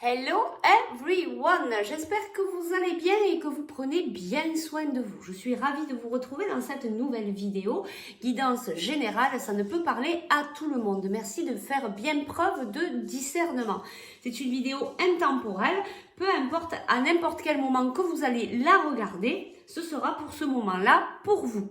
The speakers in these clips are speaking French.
Hello everyone, j'espère que vous allez bien et que vous prenez bien soin de vous. Je suis ravie de vous retrouver dans cette nouvelle vidéo. Guidance générale, ça ne peut parler à tout le monde. Merci de faire bien preuve de discernement. C'est une vidéo intemporelle, peu importe à n'importe quel moment que vous allez la regarder, ce sera pour ce moment-là pour vous.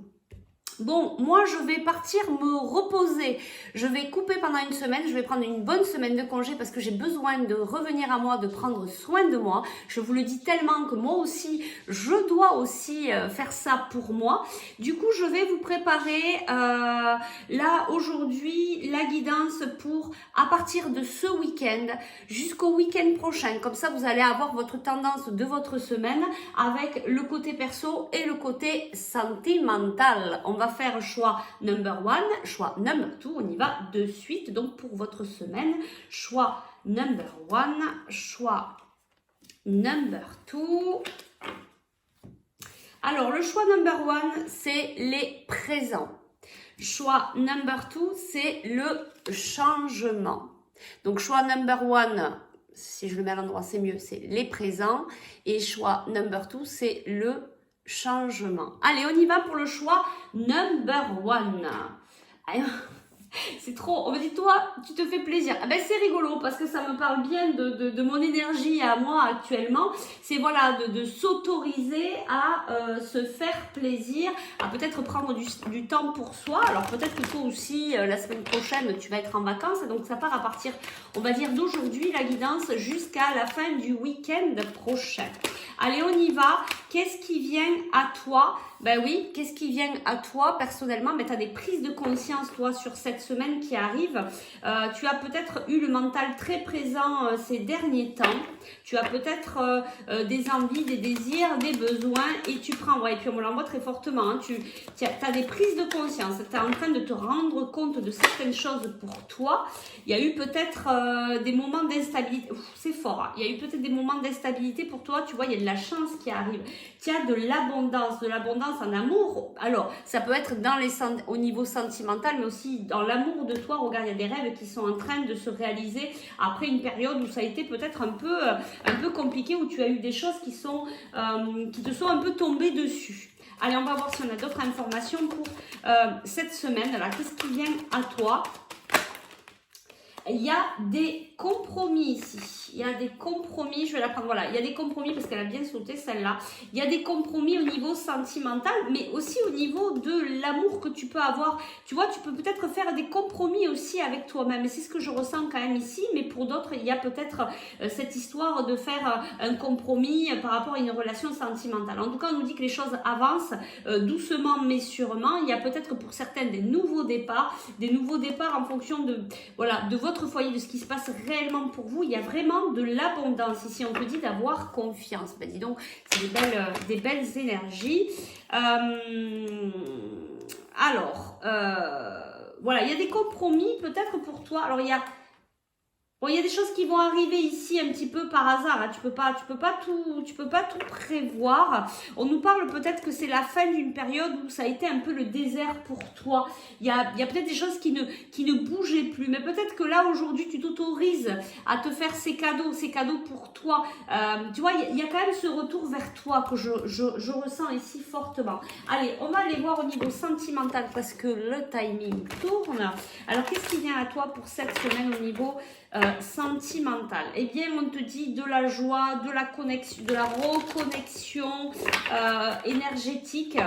Bon, moi je vais partir me reposer, je vais couper pendant une semaine, je vais prendre une bonne semaine de congé parce que j'ai besoin de revenir à moi, de prendre soin de moi. Je vous le dis tellement que moi aussi, je dois aussi faire ça pour moi. Du coup, je vais vous préparer là aujourd'hui la guidance pour à partir de ce week-end jusqu'au week-end prochain. Comme ça, vous allez avoir votre tendance de votre semaine avec le côté perso et le côté sentimental. On va faire choix number one, choix number two, on y va de suite. Donc pour votre semaine, choix number one, choix number two. Alors le choix number one, c'est les présents. Choix number two, c'est le changement. Donc choix number one, si je le mets à l'endroit, c'est mieux, c'est les présents. Et choix number two, c'est le changement. Allez, on y va pour le choix number one. C'est trop, on me dit, toi, tu te fais plaisir. Ah ben, c'est rigolo parce que ça me parle bien de mon énergie à moi actuellement. C'est voilà, de s'autoriser à se faire plaisir, à peut-être prendre du temps pour soi. Alors peut-être que toi aussi, la semaine prochaine, tu vas être en vacances. Donc ça part à partir, on va dire, d'aujourd'hui, la guidance, jusqu'à la fin du week-end prochain. Allez, on y va. Qu'est-ce qui vient à toi? Ben oui, qu'est-ce qui vient à toi personnellement? Ben, tu as des prises de conscience, toi, sur cette semaine qui arrive. Tu as peut-être eu le mental très présent ces derniers temps. Tu as peut-être des envies, des désirs, des besoins et tu prends, ouais, et puis on me l'envoie très fortement, hein, tu as des prises de conscience, tu es en train de te rendre compte de certaines choses pour toi. Il y a eu peut-être des moments d'instabilité, c'est fort, hein. Il y a eu peut-être des moments d'instabilité pour toi, tu vois, il y a de la chance qui arrive. Tu as de l'abondance en amour. Alors, ça peut être au niveau sentimental, mais aussi dans l'amour de toi. Regarde, il y a des rêves qui sont en train de se réaliser après une période où ça a été peut-être un peu compliqué, où tu as eu des choses qui te sont un peu tombées dessus. Allez, on va voir si on a d'autres informations pour cette semaine-là. Qu'est-ce qui vient à toi? Il y a des compromis ici. Il y a des compromis. Je vais la prendre. Voilà. Il y a des compromis parce qu'elle a bien sauté celle-là. Il y a des compromis au niveau sentimental, mais aussi au niveau de l'amour que tu peux avoir. Tu vois, tu peux peut-être faire des compromis aussi avec toi-même. Et c'est ce que je ressens quand même ici. Mais pour d'autres, il y a peut-être cette histoire de faire un compromis par rapport à une relation sentimentale. En tout cas, on nous dit que les choses avancent doucement mais sûrement. Il y a peut-être pour certaines des nouveaux départs en fonction de votre foyer, de ce qui se passe réellement pour vous. Il y a vraiment de l'abondance ici. On te dit d'avoir confiance. Ben dis donc, c'est des belles énergies. Voilà, il y a des compromis peut-être pour toi. Alors il y a des choses qui vont arriver ici un petit peu par hasard. Hein. Tu peux pas tout prévoir. On nous parle peut-être que c'est la fin d'une période où ça a été un peu le désert pour toi. Il y a peut-être des choses qui ne bougeaient plus. Mais peut-être que là, aujourd'hui, tu t'autorises à te faire ces cadeaux pour toi. Tu vois, il y a quand même ce retour vers toi que je ressens ici fortement. Allez, on va aller voir au niveau sentimental parce que le timing tourne. Alors, qu'est-ce qui vient à toi pour cette semaine au niveau sentimental? Eh bien, on te dit de la joie, de la connexion, de la reconnexion énergétique.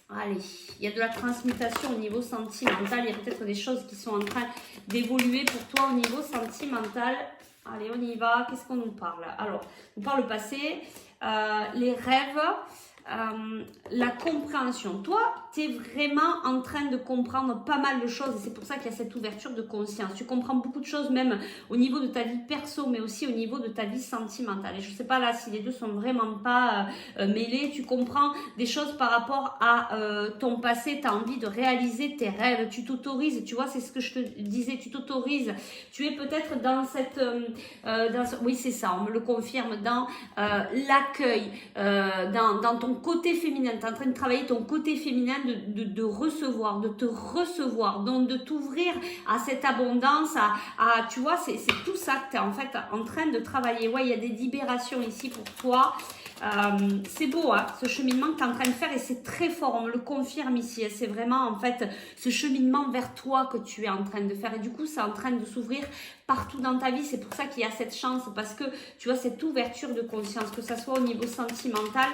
Allez, il y a de la transmutation au niveau sentimental. Il y a peut-être des choses qui sont en train d'évoluer pour toi au niveau sentimental. Allez, on y va. Qu'est-ce qu'on nous parle? Alors, on parle le passé, les rêves. La compréhension. Toi, tu es vraiment en train de comprendre pas mal de choses et c'est pour ça qu'il y a cette ouverture de conscience. Tu comprends beaucoup de choses même au niveau de ta vie perso mais aussi au niveau de ta vie sentimentale. Et je ne sais pas là si les deux sont vraiment pas mêlés. Tu comprends des choses par rapport à ton passé. Tu as envie de réaliser tes rêves. Tu t'autorises. Tu vois, c'est ce que je te disais. Tu t'autorises. Tu es peut-être dans cette... oui, c'est ça. On me le confirme. Dans l'accueil. Dans ton ton côté féminin, tu es en train de travailler ton côté féminin de recevoir, de te recevoir, donc de t'ouvrir à cette abondance, tu vois, c'est tout ça que tu es en fait en train de travailler. Ouais, il y a des libérations ici pour toi. C'est beau, hein, ce cheminement que tu es en train de faire et c'est très fort, on me le confirme ici. C'est vraiment en fait ce cheminement vers toi que tu es en train de faire et du coup c'est en train de s'ouvrir partout dans ta vie. C'est pour ça qu'il y a cette chance parce que tu vois cette ouverture de conscience, que ça soit au niveau sentimental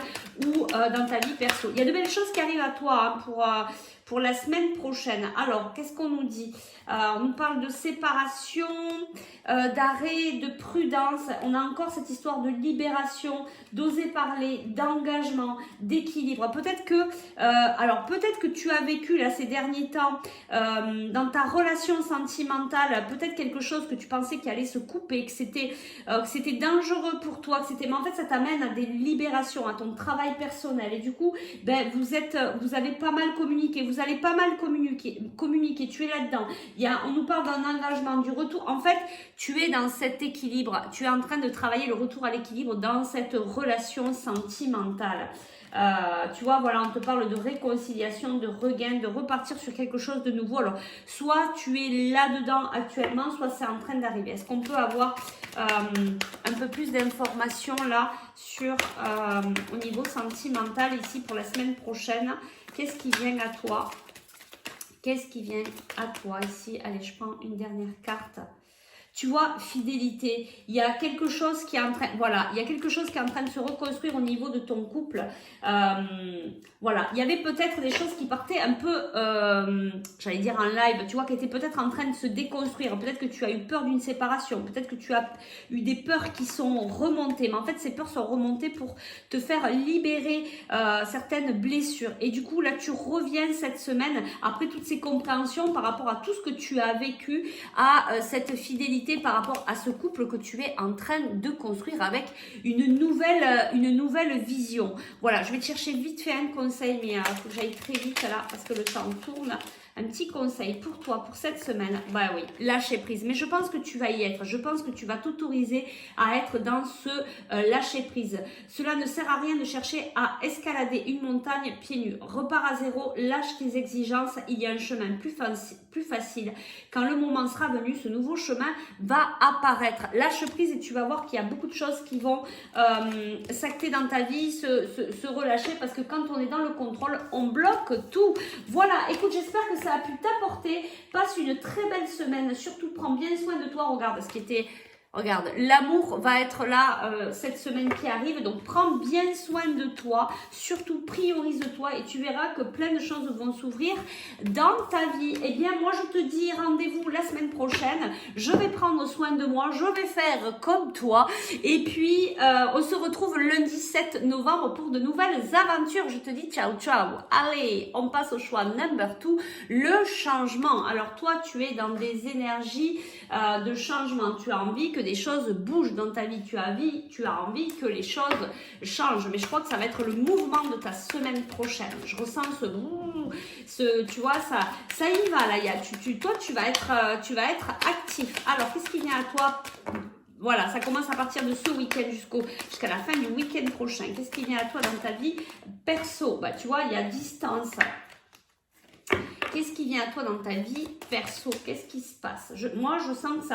ou dans ta vie perso. Il y a de belles choses qui arrivent à toi hein, pour la semaine prochaine. Alors, qu'est-ce qu'on nous dit? On nous parle de séparation, d'arrêt, de prudence. On a encore cette histoire de libération, d'oser parler, d'engagement, d'équilibre. Peut-être que tu as vécu là ces derniers temps dans ta relation sentimentale, peut-être quelque chose que tu pensais qu'il allait se couper, que c'était dangereux pour toi, mais en fait ça t'amène à des libérations, à ton travail personnel. Et du coup, ben, vous avez pas mal communiqué, vous allez pas mal communiquer, tu es là-dedans. On nous parle d'un engagement, du retour. En fait, tu es dans cet équilibre. Tu es en train de travailler le retour à l'équilibre dans cette relation sentimentale. Tu vois, voilà, on te parle de réconciliation, de regain, de repartir sur quelque chose de nouveau. Alors, soit tu es là-dedans actuellement, soit c'est en train d'arriver. Est-ce qu'on peut avoir un peu plus d'informations là sur au niveau sentimental ici pour la semaine prochaine? Qu'est-ce qui vient à toi? Qu'est-ce qui vient à toi ici? Allez, je prends une dernière carte. Tu vois, fidélité, il y a quelque chose qui est en train, voilà, il y a quelque chose qui est en train de se reconstruire au niveau de ton couple. Voilà, il y avait peut-être des choses qui partaient un peu, j'allais dire en live, tu vois, qui étaient peut-être en train de se déconstruire. Peut-être que tu as eu peur d'une séparation, peut-être que tu as eu des peurs qui sont remontées. Mais en fait, ces peurs sont remontées pour te faire libérer certaines blessures. Et du coup, là, tu reviens cette semaine, après toutes ces compréhensions par rapport à tout ce que tu as vécu, à cette fidélité par rapport à ce couple que tu es en train de construire avec une nouvelle vision. Voilà, je vais te chercher vite fait un conseil, mais il faut que j'aille très vite là parce que le temps tourne. Un petit conseil pour toi, pour cette semaine, bah oui, lâcher prise. Mais je pense que tu vas y être. Je pense que tu vas t'autoriser à être dans ce lâcher prise. Cela ne sert à rien de chercher à escalader une montagne pieds nus. Repars à zéro, lâche tes exigences. Il y a un chemin plus facile. Quand le moment sera venu, ce nouveau chemin va apparaître. Lâche prise et tu vas voir qu'il y a beaucoup de choses qui vont s'acter dans ta vie, se relâcher parce que quand on est dans le contrôle, on bloque tout. Voilà, écoute, j'espère que ça a pu t'apporter. Passe une très belle semaine. Surtout, prends bien soin de toi. Regarde, l'amour va être là cette semaine qui arrive. Donc, prends bien soin de toi. Surtout, priorise-toi et tu verras que plein de choses vont s'ouvrir dans ta vie. Eh bien, moi, je te dis rendez-vous la semaine prochaine. Je vais prendre soin de moi. Je vais faire comme toi. Et puis, on se retrouve lundi 7 novembre pour de nouvelles aventures. Je te dis ciao, ciao. Allez, on passe au choix number 2, le changement. Alors, toi, tu es dans des énergies de changement. Tu as envie que des choses bougent dans ta vie, tu as envie que les choses changent, mais je crois que ça va être le mouvement de ta semaine prochaine. Je ressens tu vois, ça y va là, toi tu vas être actif. Alors qu'est-ce qui vient à toi? Voilà, ça commence à partir de ce week-end jusqu'à la fin du week-end prochain. Qu'est-ce qui vient à toi dans ta vie perso? Bah tu vois, il y a distance. Qu'est-ce qui vient à toi dans ta vie perso? Qu'est-ce qui se passe? Moi, je sens que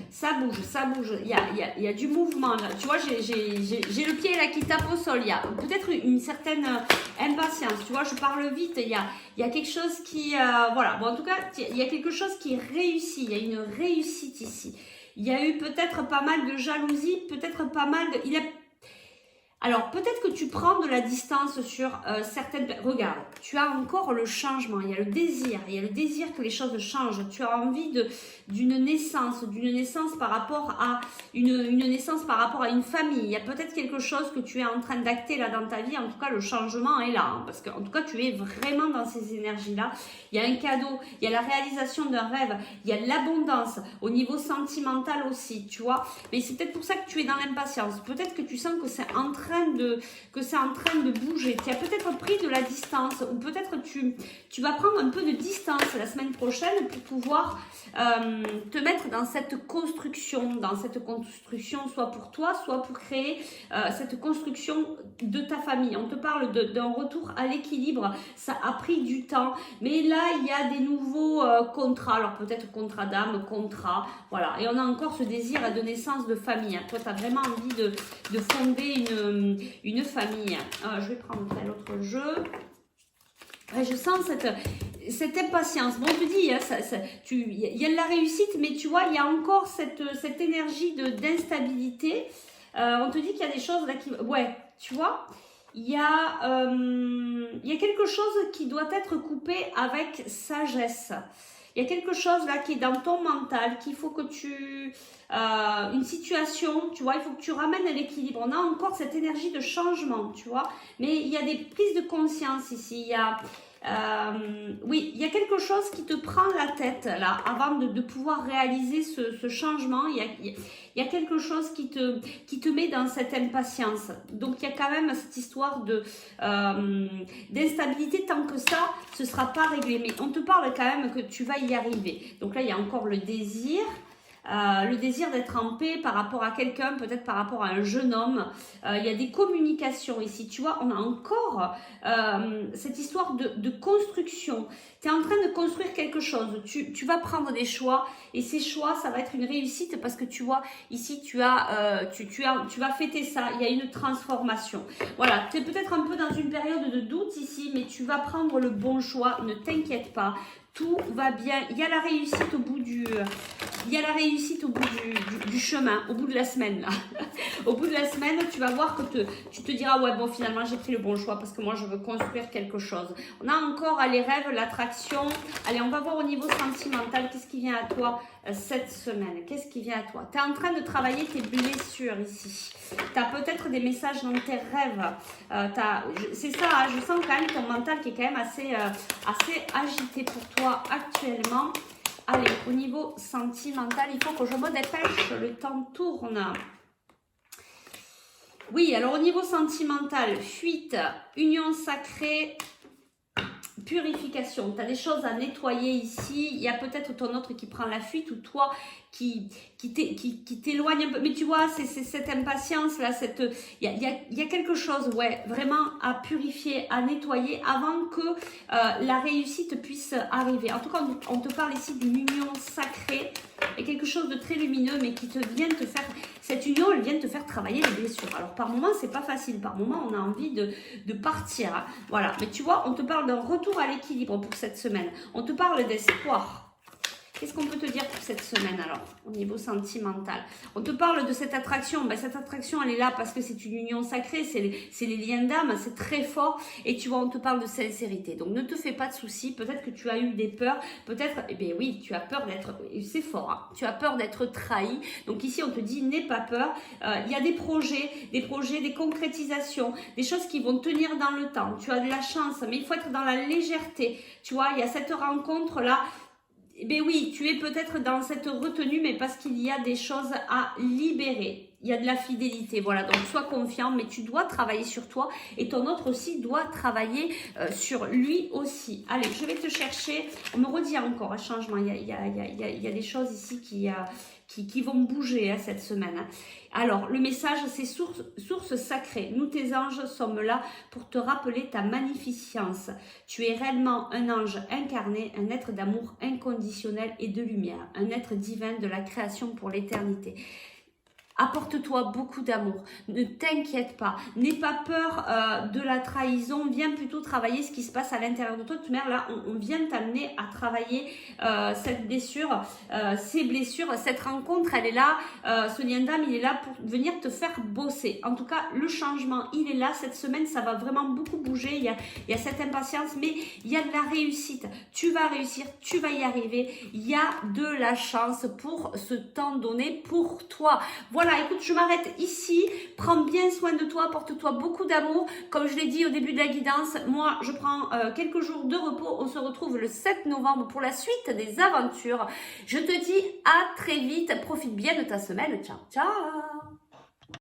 ça bouge. Il y a du mouvement là. Tu vois, j'ai le pied là qui tape au sol. Il y a peut-être une certaine impatience. Tu vois, je parle vite. Il y a quelque chose qui... voilà. Bon, en tout cas, il y a quelque chose qui réussit. Il y a une réussite ici. Il y a eu peut-être pas mal de jalousie. Peut-être pas mal de... Alors, peut-être que tu prends de la distance sur certaines... Regarde, tu as encore le changement, il y a le désir que les choses changent. Tu as envie d'une naissance par rapport à une naissance par rapport à une famille. Il y a peut-être quelque chose que tu es en train d'acter là dans ta vie. En tout cas, le changement est là. Hein, parce qu'en tout cas, tu es vraiment dans ces énergies-là. Il y a un cadeau, il y a la réalisation d'un rêve, il y a de l'abondance au niveau sentimental aussi, tu vois. Mais c'est peut-être pour ça que tu es dans l'impatience. Peut-être que tu sens que c'est en train que c'est en train de bouger. Tu as peut-être pris de la distance ou peut-être tu vas prendre un peu de distance la semaine prochaine pour pouvoir te mettre dans cette construction, soit pour toi, soit pour créer cette construction de ta famille. On te parle d'un retour à l'équilibre, ça a pris du temps, mais là il y a des nouveaux contrats, alors peut-être contrat d'âme, contrat, voilà, et on a encore ce désir de naissance de famille. Toi tu as vraiment envie de fonder une famille. Je vais prendre quel autre jeu. Je sens cette impatience. Bon, on te dit, il y a de la réussite, mais tu vois, il y a encore cette énergie d'instabilité. On te dit qu'il y a des choses là qui... Ouais, tu vois, il y a quelque chose qui doit être coupé avec sagesse. Il y a quelque chose là qui est dans ton mental, qu'il faut que une situation, tu vois, il faut que tu ramènes à l'équilibre. On a encore cette énergie de changement, tu vois. Mais il y a des prises de conscience ici. Il y a... oui, il y a quelque chose qui te prend la tête là avant de pouvoir réaliser ce changement. Il y a quelque chose qui te met dans cette impatience. Donc il y a quand même cette histoire d'instabilité tant que ça ce ne sera pas réglé. Mais on te parle quand même que tu vas y arriver. Donc là il y a encore le désir. Le désir d'être en paix par rapport à quelqu'un, peut-être par rapport à un jeune homme. Il y a des communications ici, tu vois, on a encore cette histoire de construction. Tu es en train de construire quelque chose, tu vas prendre des choix et ces choix, ça va être une réussite parce que tu vois, ici, tu vas fêter ça, il y a une transformation. Voilà, tu es peut-être un peu dans une période de doute ici, mais tu vas prendre le bon choix, ne t'inquiète pas. Tout va bien. Il y a la réussite au bout du chemin, au bout de la semaine là. Au bout de la semaine, tu vas voir que tu te diras ouais bon finalement j'ai pris le bon choix parce que moi je veux construire quelque chose. On a encore les rêves, l'attraction. Allez, on va voir au niveau sentimental qu'est-ce qui vient à toi cette semaine. Qu'est-ce qui vient à toi? Tu es en train de travailler tes blessures ici. Tu as peut-être des messages dans tes rêves. C'est ça, hein, je sens quand même ton mental qui est quand même assez agité pour toi actuellement. Allez, au niveau sentimental, il faut que je me dépêche, le temps tourne. Oui, alors au niveau sentimental, fuite, union sacrée, purification. Tu as des choses à nettoyer ici. Il y a peut-être ton autre qui prend la fuite ou toi qui t'éloigne un peu. Mais tu vois, c'est cette impatience là, il y a quelque chose, ouais, vraiment à purifier, à nettoyer avant que la réussite puisse arriver. En tout cas, on te parle ici d'une union sacrée et quelque chose de très lumineux, mais qui vient te faire, cette union, elle vient te faire travailler les blessures. Alors par moment, c'est pas facile. Par moment, on a envie de partir. Hein. Voilà. Mais tu vois, on te parle d'un retour à l'équilibre pour cette semaine. On te parle d'espoir. Qu'est-ce qu'on peut te dire pour cette semaine alors, au niveau sentimental? On te parle de cette attraction. Ben, cette attraction, elle est là parce que c'est une union sacrée, c'est les liens d'âme, c'est très fort. Et tu vois, on te parle de sincérité. Donc, ne te fais pas de soucis. Peut-être que tu as eu des peurs. Peut-être, eh bien oui, tu as peur d'être... C'est fort, hein, tu as peur d'être trahi. Donc ici, on te dit, n'aie pas peur. Il y a des projets, des concrétisations, des choses qui vont tenir dans le temps. Tu as de la chance, mais il faut être dans la légèreté. Tu vois, il y a cette rencontre-là. Eh bien oui, tu es peut-être dans cette retenue, mais parce qu'il y a des choses à libérer. Il y a de la fidélité, voilà. Donc, sois confiant, mais tu dois travailler sur toi et ton autre aussi doit travailler sur lui aussi. Allez, je vais te chercher. On me redit encore un changement. Il y a des choses ici qui vont bouger hein, cette semaine. Alors, le message, c'est source sacrée. Nous, tes anges, sommes là pour te rappeler ta magnificence. Tu es réellement un ange incarné, un être d'amour inconditionnel et de lumière, un être divin de la création pour l'éternité. Apporte-toi beaucoup d'amour, ne t'inquiète pas, n'aie pas peur de la trahison, viens plutôt travailler ce qui se passe à l'intérieur de toi. De toute manière, là, on vient t'amener à travailler cette blessure, ces blessures, cette rencontre, elle est là, ce lien d'âme, il est là pour venir te faire bosser. En tout cas, le changement, il est là, cette semaine, ça va vraiment beaucoup bouger, il y a cette impatience, mais il y a de la réussite, tu vas réussir, tu vas y arriver, il y a de la chance pour ce temps donné pour toi. Voilà, écoute, je m'arrête ici. Prends bien soin de toi, porte-toi beaucoup d'amour. Comme je l'ai dit au début de la guidance, moi, je prends quelques jours de repos. On se retrouve le 7 novembre pour la suite des aventures. Je te dis à très vite. Profite bien de ta semaine. Ciao, ciao.